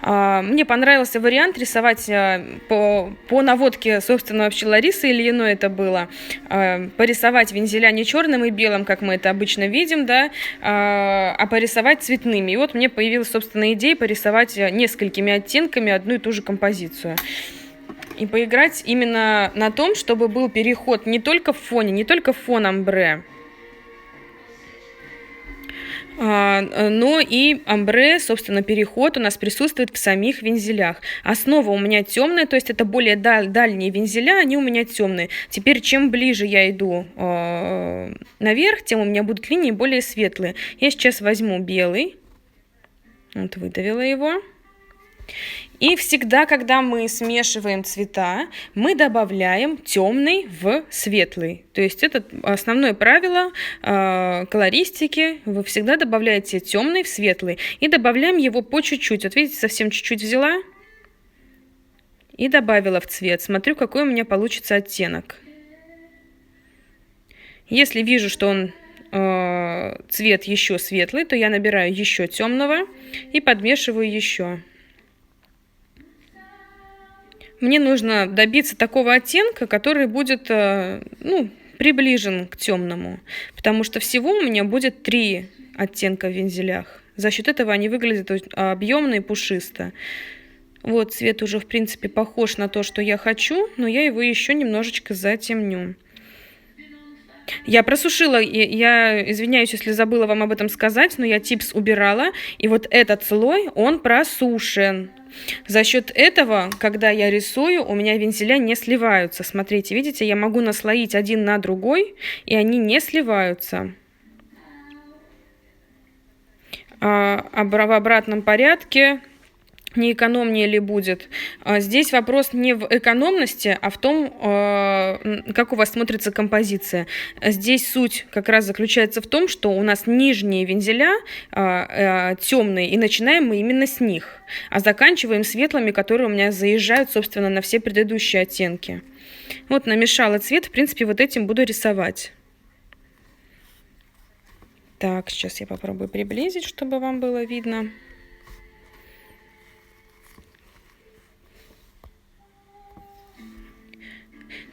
Мне понравился вариант рисовать по наводке, собственно, вообще Ларисы Ильиной это было. Порисовать вензеля не черным и белым, как мы это обычно видим, да, а порисовать цветными. И вот мне появилась, собственно, идея порисовать несколькими оттенками одну и ту же композицию. И поиграть именно на том, чтобы был переход не только в фоне, не только фон амбре, но и амбре, собственно, переход у нас присутствует в самих вензелях. Основа у меня темная, то есть это более дальние вензеля, они у меня темные. Теперь, чем ближе я иду наверх, тем у меня будут линии более светлые. Я сейчас возьму белый, вот выдавила его. И всегда, когда мы смешиваем цвета, мы добавляем темный в светлый. То есть это основное правило колористики. Вы всегда добавляете темный в светлый. И добавляем его по чуть-чуть. Вот видите, совсем чуть-чуть взяла и добавила в цвет. Смотрю, какой у меня получится оттенок. Если вижу, что он цвет еще светлый, то я набираю еще темного и подмешиваю еще. Мне нужно добиться такого оттенка, который будет, приближен к темному, потому что всего у меня будет 3 оттенка в вензелях. За счет этого они выглядят объемно и пушисто. Вот цвет уже, в принципе, похож на то, что я хочу, но я его еще немножечко затемню. Я просушила, я извиняюсь, если забыла вам об этом сказать, но я типс убирала, и вот этот слой, он просушен. За счет этого, когда я рисую, у меня вензеля не сливаются. Смотрите, видите, я могу наслоить один на другой, и они не сливаются. В обратном порядке не экономнее ли будет? Здесь вопрос не в экономности, а в том, как у вас смотрится композиция. Здесь суть как раз заключается в том, что у нас нижние вензеля темные, и начинаем мы именно с них, а заканчиваем светлыми, которые у меня заезжают, собственно, на все предыдущие оттенки. Вот намешала цвет, в принципе, вот этим буду рисовать. Так, сейчас я попробую приблизить, чтобы вам было видно.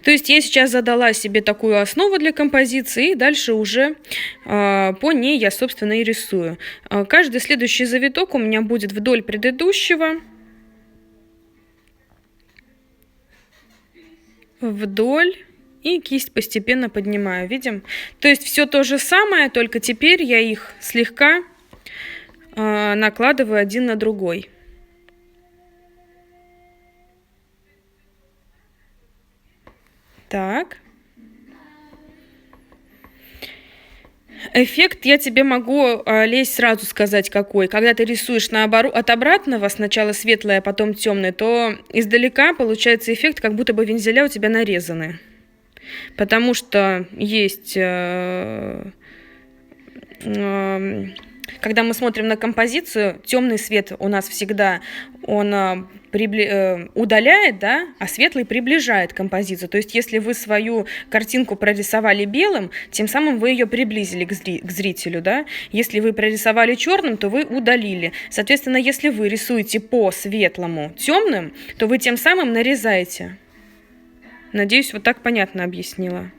То есть я сейчас задала себе такую основу для композиции, и дальше уже по ней я, собственно, и рисую. Каждый следующий завиток у меня будет вдоль предыдущего. Вдоль. И кисть постепенно поднимаю. Видим? То есть все то же самое, только теперь я их слегка накладываю один на другой. Так. Эффект я тебе могу, Лесь, сразу сказать какой. Когда ты рисуешь наоборот, от обратного, сначала светлое, а потом темное, то издалека получается эффект, как будто бы вензеля у тебя нарезаны. Потому что есть... Когда мы смотрим на композицию, темный свет у нас всегда он удаляет, да, а светлый приближает композицию. То есть, если вы свою картинку прорисовали белым, тем самым вы ее приблизили к зрителю, да. Если вы прорисовали черным, то вы удалили. Соответственно, если вы рисуете по светлому темным, то вы тем самым нарезаете. Надеюсь, вот так понятно объяснила.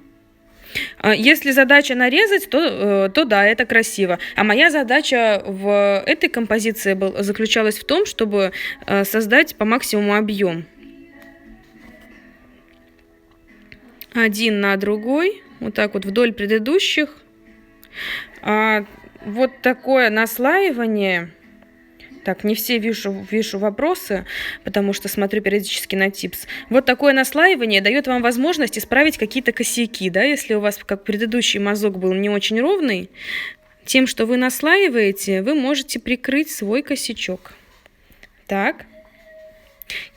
Если задача нарезать, то да, это красиво. А моя задача в этой композиции заключалась в том, чтобы создать по максимуму объем. Один на другой, вот так вот вдоль предыдущих. Вот такое наслаивание. Так, не все вижу вопросы, потому что смотрю периодически на типс. Вот такое наслаивание дает вам возможность исправить какие-то косяки, да, если у вас, как предыдущий мазок был не очень ровный, тем, что вы наслаиваете, вы можете прикрыть свой косячок. Так.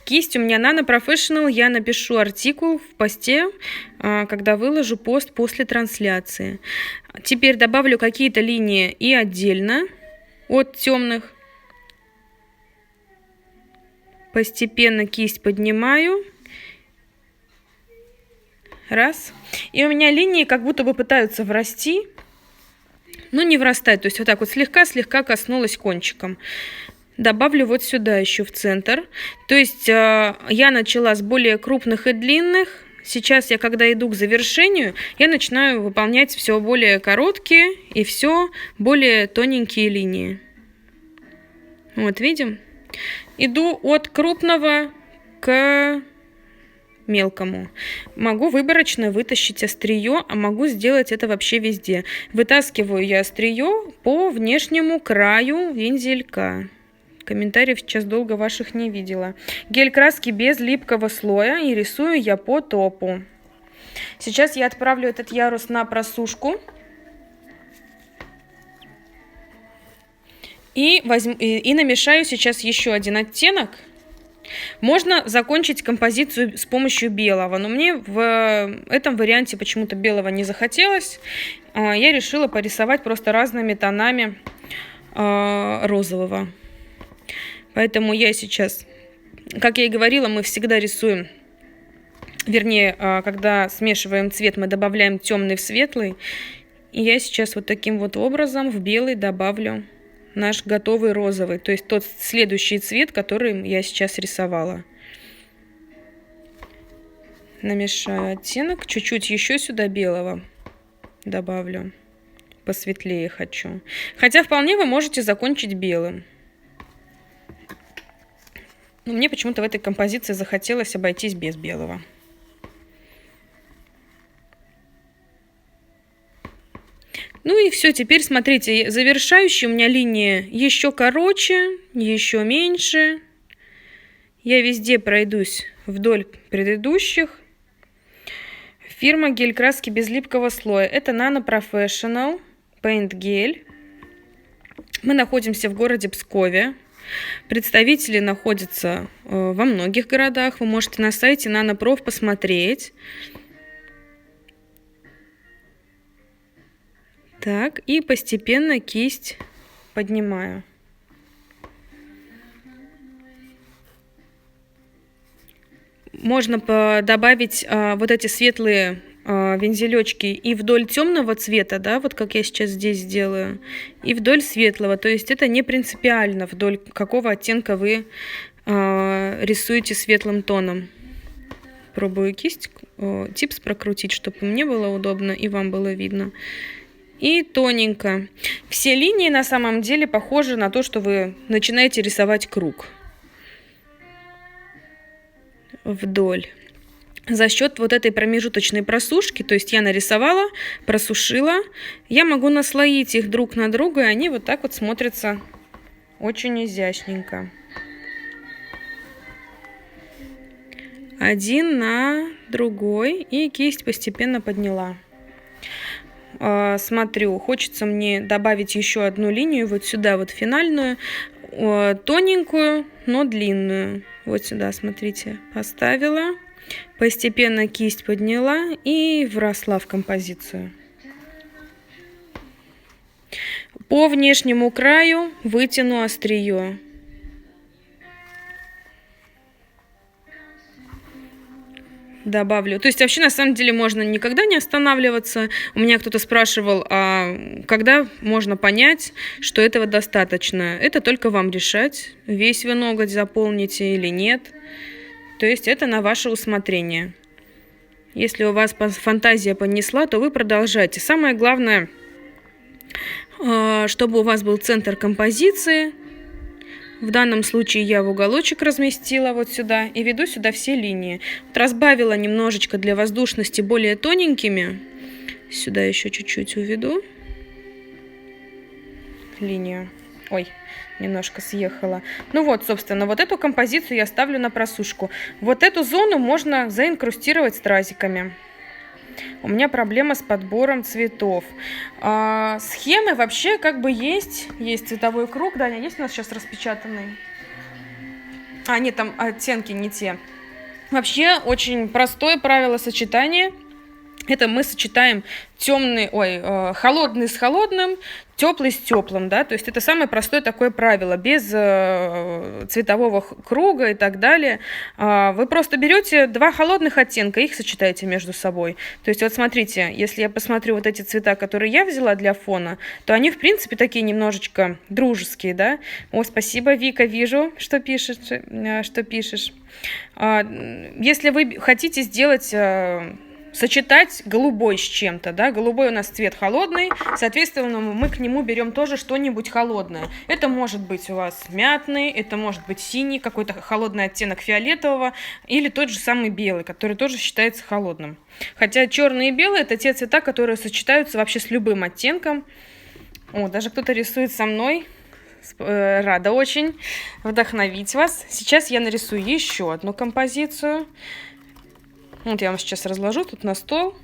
Кисть у меня Nano Professional, я напишу артикул в посте, когда выложу пост после трансляции. Теперь добавлю какие-то линии и отдельно от темных. Постепенно кисть поднимаю. Раз. И у меня линии как будто бы пытаются врасти, но не врастать. То есть вот так вот слегка-слегка коснулась кончиком. Добавлю вот сюда еще в центр. То есть я начала с более крупных и длинных. Сейчас я, когда иду к завершению, я начинаю выполнять все более короткие и все более тоненькие линии. Вот видим? Иду от крупного к мелкому. Могу выборочно вытащить острие, а могу сделать это вообще везде. Вытаскиваю я острие по внешнему краю вензелька. Комментариев сейчас долго ваших не видела. Гель краски без липкого слоя, и рисую я по топу. Сейчас я отправлю этот ярус на просушку. И намешаю сейчас еще один оттенок. Можно закончить композицию с помощью белого, но мне в этом варианте почему-то белого не захотелось. Я решила порисовать просто разными тонами розового. Поэтому я сейчас, как я и говорила, мы всегда рисуем Вернее, когда смешиваем цвет, мы добавляем темный в светлый. И я сейчас вот таким вот образом в белый добавлю наш готовый розовый, то есть тот следующий цвет, который я сейчас рисовала. Намешаю оттенок, чуть-чуть еще сюда белого добавлю, посветлее хочу. Хотя вполне вы можете закончить белым. Но мне почему-то в этой композиции захотелось обойтись без белого. Ну и все, теперь смотрите, завершающая у меня линия еще короче, еще меньше. Я везде пройдусь вдоль предыдущих. Фирма гель краски без липкого слоя. Это Nano Professional Paint Gel. Мы находимся в городе Пскове. Представители находятся во многих городах. Вы можете на сайте NanoProf посмотреть. Так, и постепенно кисть поднимаю. Можно добавить вот эти светлые вензелечки и вдоль темного цвета, да, вот как я сейчас здесь делаю, и вдоль светлого. То есть это не принципиально, вдоль какого оттенка вы рисуете светлым тоном. Пробую кисть, типс прокрутить, чтобы мне было удобно и вам было видно. И тоненько. Все линии на самом деле похожи на то, что вы начинаете рисовать круг. Вдоль. За счет вот этой промежуточной просушки, то есть я нарисовала, просушила, я могу наслоить их друг на друга, и они вот так вот смотрятся очень изящненько. Один на другой, и кисть постепенно подняла. Смотрю, хочется мне добавить еще одну линию вот сюда, вот финальную, тоненькую, но длинную. Вот сюда, смотрите, поставила, постепенно кисть подняла и вросла в композицию. По внешнему краю вытяну острие. Добавлю. То есть вообще на самом деле можно никогда не останавливаться. У меня кто-то спрашивал, а когда можно понять, что этого достаточно. Это только вам решать, весь вы ноготь заполните или нет. То есть это на ваше усмотрение. Если у вас фантазия понесла, то вы продолжайте. Самое главное, чтобы у вас был центр композиции. В данном случае я в уголочек разместила вот сюда и веду сюда все линии. Вот разбавила немножечко для воздушности более тоненькими. Сюда еще чуть-чуть уведу линию. Ой, немножко съехала. Ну вот, собственно, вот эту композицию я ставлю на просушку. Вот эту зону можно заинкрустировать стразиками. У меня проблема с подбором цветов. Схемы вообще как бы есть. Есть цветовой круг. Даня, есть у нас сейчас распечатанный? Нет, там оттенки не те. Вообще очень простое правило сочетания. Это мы сочетаем холодный с холодным, теплый с теплым, да, то есть это самое простое такое правило, без цветового круга и так далее. Вы просто берете два холодных оттенка, их сочетаете между собой. То есть вот смотрите, если я посмотрю вот эти цвета, которые я взяла для фона, то они в принципе такие немножечко дружеские, да. О, спасибо, Вика, вижу, что пишешь. Если вы хотите сделать сочетать голубой с чем-то, да, голубой у нас цвет холодный, соответственно, мы к нему берем тоже что-нибудь холодное. Это может быть у вас мятный, это может быть синий, какой-то холодный оттенок фиолетового, или тот же самый белый, который тоже считается холодным. Хотя черный и белый — это те цвета, которые сочетаются вообще с любым оттенком. О, даже кто-то рисует со мной. Рада очень вдохновить вас. Сейчас я нарисую еще одну композицию. Вот я вам сейчас разложу тут на стол,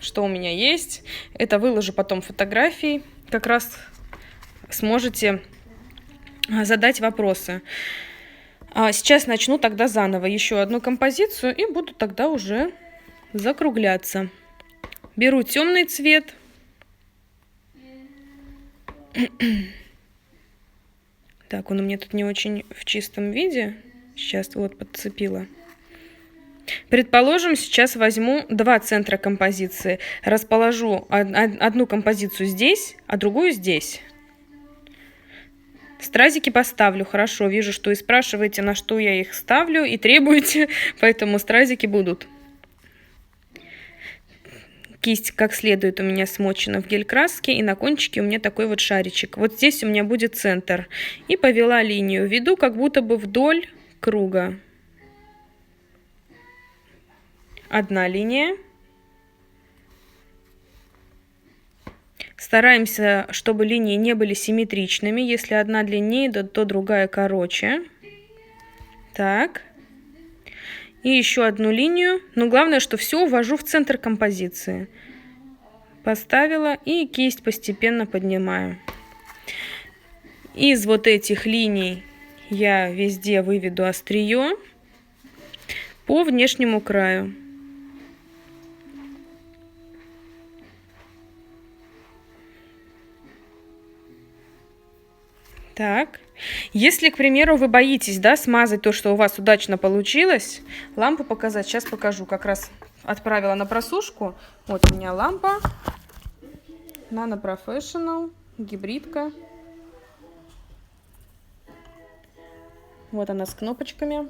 что у меня есть. Это выложу потом фотографии. Как раз сможете задать вопросы. Сейчас начну тогда заново еще одну композицию и буду тогда уже закругляться. Беру темный цвет. Так, он у меня тут не очень в чистом виде. Сейчас вот подцепила. Предположим, сейчас возьму два центра композиции, расположу одну композицию здесь, а другую здесь. Стразики поставлю, хорошо, вижу, что и спрашиваете, на что я их ставлю, и требуете, поэтому стразики будут. Кисть как следует у меня смочена в гель-краске, и на кончике у меня такой вот шаричек. Вот здесь у меня будет центр. И повела линию, веду как будто бы вдоль круга. Одна линия. Стараемся, чтобы линии не были симметричными. Если одна длиннее, то другая короче. Так. И еще одну линию. Но главное, что все увожу в центр композиции. Поставила и кисть постепенно поднимаю. Из вот этих линий я везде выведу острие по внешнему краю. Так, если, к примеру, вы боитесь, да, смазать то, что у вас удачно получилось, лампу показать, сейчас покажу, как раз отправила на просушку. Вот у меня лампа Nano Professional, гибридка. Вот она с кнопочками.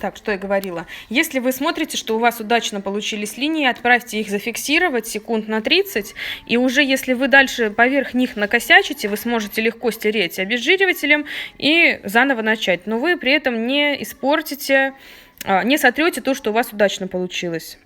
Так, что я говорила. Если вы смотрите, что у вас удачно получились линии, отправьте их зафиксировать секунд на 30. И уже если вы дальше поверх них накосячите, вы сможете легко стереть обезжиривателем и заново начать. Но вы при этом не испортите, не сотрете то, что у вас удачно получилось.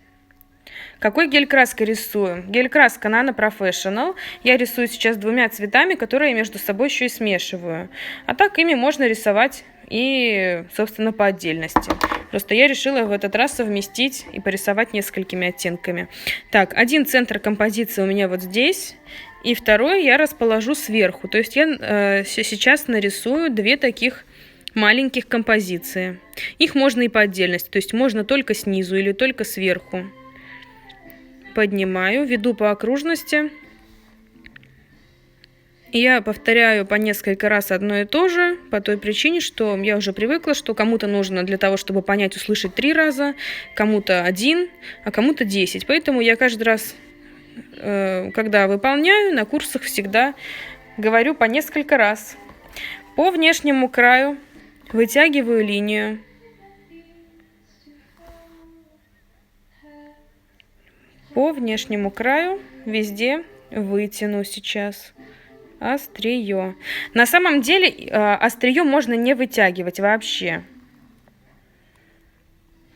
Какой гель-краской рисую? Гель-краска Nano Professional. Я рисую сейчас двумя цветами, которые между собой еще и смешиваю. А так ими можно рисовать и, собственно, по отдельности. Просто я решила в этот раз совместить и порисовать несколькими оттенками. Так, один центр композиции у меня вот здесь, и второй я расположу сверху. То есть я сейчас нарисую две таких маленьких композиции. Их можно и по отдельности, то есть можно только снизу или только сверху. Поднимаю, веду по окружности. Я повторяю по несколько раз одно и то же, по той причине, что я уже привыкла, что кому-то нужно для того, чтобы понять, услышать 3 раза, кому-то 1, а кому-то 10. Поэтому я каждый раз, когда выполняю, на курсах всегда говорю по несколько раз. По внешнему краю вытягиваю линию. По внешнему краю везде вытяну сейчас острие. На самом деле острие можно не вытягивать вообще.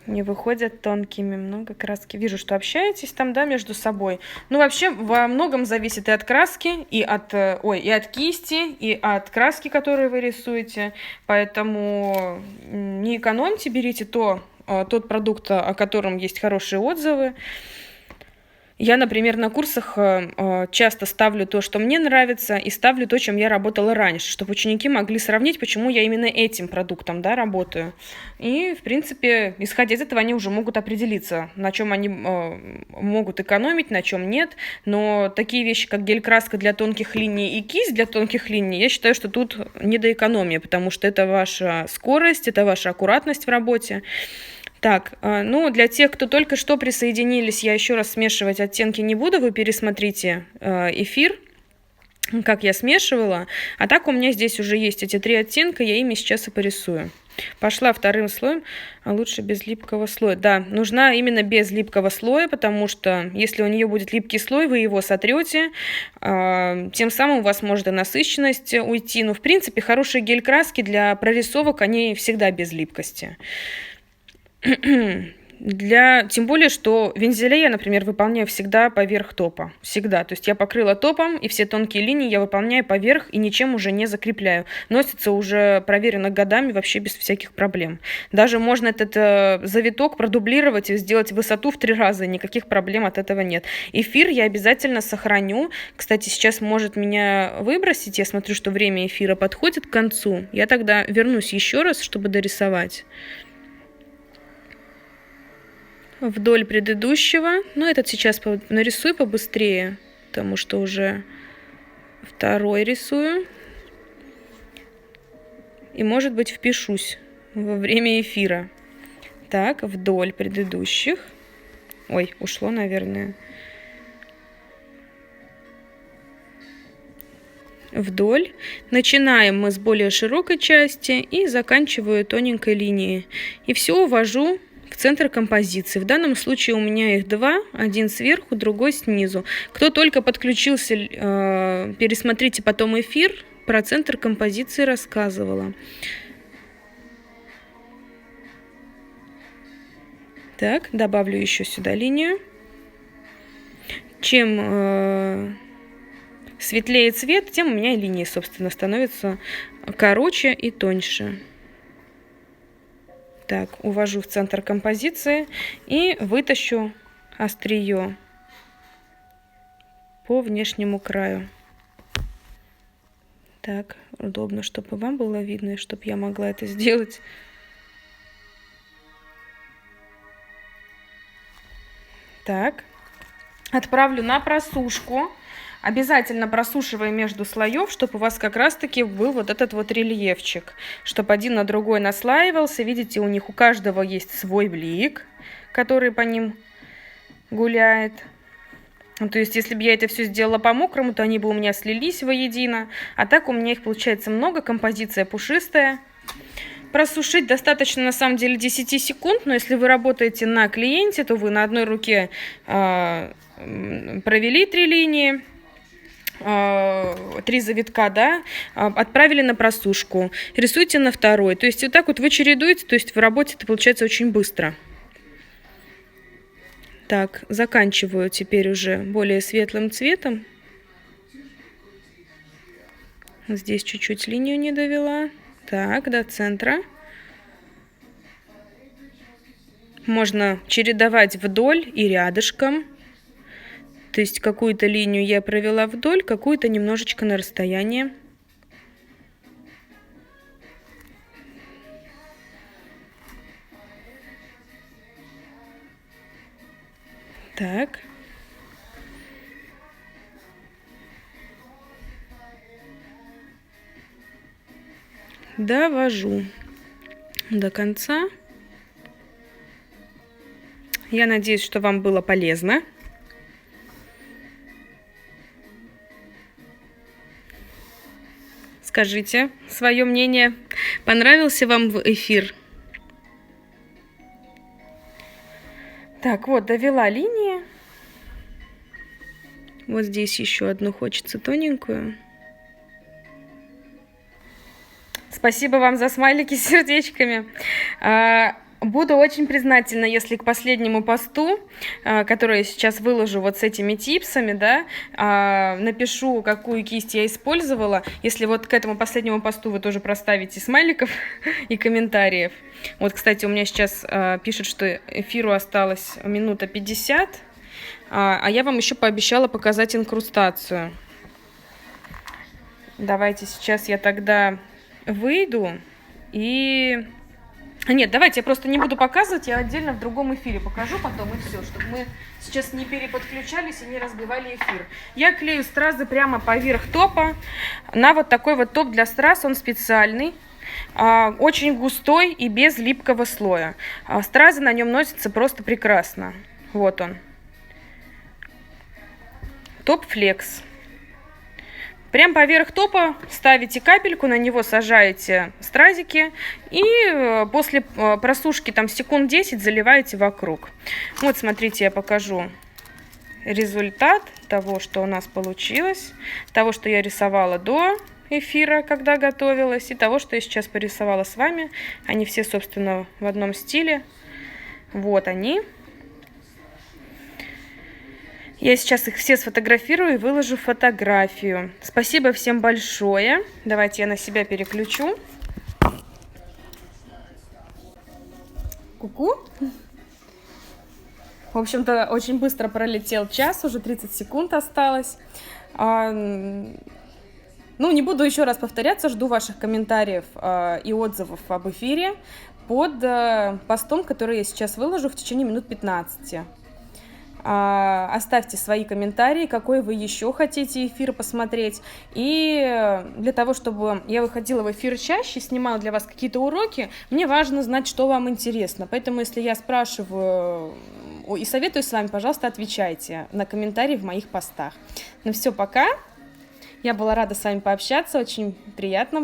Не выходят тонкими, много краски. Вижу, что общаетесь там, да, между собой. Ну, вообще, во многом зависит и от краски, и от кисти, и от краски, которую вы рисуете. Поэтому не экономьте, берите тот продукт, о котором есть хорошие отзывы. Я, например, на курсах часто ставлю то, что мне нравится, и ставлю то, чем я работала раньше, чтобы ученики могли сравнить, почему я именно этим продуктом, да, работаю. И, в принципе, исходя из этого, они уже могут определиться, на чем они могут экономить, на чем нет. Но такие вещи, как гель-краска для тонких линий и кисть для тонких линий, я считаю, что тут не до экономии, потому что это ваша скорость, это ваша аккуратность в работе. Так, ну, для тех, кто только что присоединились, я еще раз смешивать оттенки не буду. Вы пересмотрите эфир, как я смешивала. А так у меня здесь уже есть эти 3 оттенка, я ими сейчас и порисую. Пошла вторым слоем, а лучше без липкого слоя. Да, нужна именно без липкого слоя, потому что если у нее будет липкий слой, вы его сотрете, тем самым у вас может и насыщенность уйти. Но, в принципе, хорошие гель-краски для прорисовок, они всегда без липкости. Тем более, что вензеля я, например, выполняю всегда поверх топа. Всегда. То есть я покрыла топом, и все тонкие линии я выполняю поверх и ничем уже не закрепляю. Носится уже проверено годами вообще без всяких проблем. Даже можно этот завиток продублировать и сделать высоту в 3 раза. Никаких проблем от этого нет. Эфир я обязательно сохраню. Кстати, сейчас может меня выбросить. Я смотрю, что время эфира подходит к концу. Я тогда вернусь еще раз, чтобы дорисовать. Вдоль предыдущего, но этот сейчас нарисую побыстрее, потому что уже второй рисую. И, может быть, впишусь во время эфира. Так, вдоль предыдущих. Ой, ушло, наверное. Вдоль. Начинаем мы с более широкой части и заканчиваю тоненькой линией. И все увожу в центр композиции. В данном случае у меня их два. Один сверху, другой снизу. Кто только подключился, пересмотрите потом эфир. Про центр композиции рассказывала. Так, добавлю еще сюда линию. Чем светлее цвет, тем у меня и линии, собственно, становятся короче и тоньше. Так, увожу в центр композиции и вытащу острие по внешнему краю. Так, удобно, чтобы вам было видно, и чтобы я могла это сделать. Так, отправлю на просушку. Обязательно просушиваем между слоев, чтобы у вас как раз-таки был вот этот вот рельефчик, чтобы один на другой наслаивался. Видите, у них у каждого есть свой блик, который по ним гуляет. То есть, если бы я это все сделала по-мокрому, то они бы у меня слились воедино. А так у меня их получается много, композиция пушистая. Просушить достаточно, на самом деле, 10 секунд, но если вы работаете на клиенте, то вы на одной руке провели 3 линии, 3 завитка, да, отправили на просушку, рисуйте на второй. То есть вот так вот вы чередуете, то есть в работе это получается очень быстро. Так, заканчиваю теперь уже более светлым цветом. Здесь чуть-чуть линию не довела. Так, до центра. Можно чередовать вдоль и рядышком. То есть какую-то линию я провела вдоль, какую-то немножечко на расстоянии. Так. Довожу до конца. Я надеюсь, что вам было полезно. Скажите свое мнение. Понравился вам эфир? Так, вот, довела линии. Вот здесь еще одну хочется тоненькую. Спасибо вам за смайлики с сердечками. Буду очень признательна, если к последнему посту, который я сейчас выложу вот с этими типсами, да, напишу, какую кисть я использовала. Если вот к этому последнему посту вы тоже проставите смайликов и комментариев. Вот, кстати, у меня сейчас пишут, что эфиру осталось минута 50, а я вам еще пообещала показать инкрустацию. Давайте сейчас я тогда выйду и... Нет, давайте я просто не буду показывать, я отдельно в другом эфире покажу потом, и все, чтобы мы сейчас не переподключались и не разбивали эфир. Я клею стразы прямо поверх топа на вот такой вот топ для страз, он специальный, очень густой и без липкого слоя. Стразы на нем носятся просто прекрасно. Вот он. Топ Flex. Прям поверх топа ставите капельку, на него сажаете стразики и после просушки там секунд 10 заливаете вокруг. Вот смотрите, я покажу результат того, что у нас получилось, того, что я рисовала до эфира, когда готовилась, и того, что я сейчас порисовала с вами. Они все, собственно, в одном стиле. Вот они. Я сейчас их все сфотографирую и выложу фотографию. Спасибо всем большое. Давайте я на себя переключу. Ку-ку. В общем-то, очень быстро пролетел час, уже 30 секунд осталось. Ну, не буду еще раз повторяться, жду ваших комментариев и отзывов об эфире под постом, который я сейчас выложу в течение минут 15. Оставьте свои комментарии, какой вы еще хотите эфир посмотреть. И для того, чтобы я выходила в эфир чаще, снимала для вас какие-то уроки, мне важно знать, что вам интересно. Поэтому, если я спрашиваю и советую с вами, пожалуйста, отвечайте на комментарии в моих постах. Ну все, пока. Я была рада с вами пообщаться, очень приятно.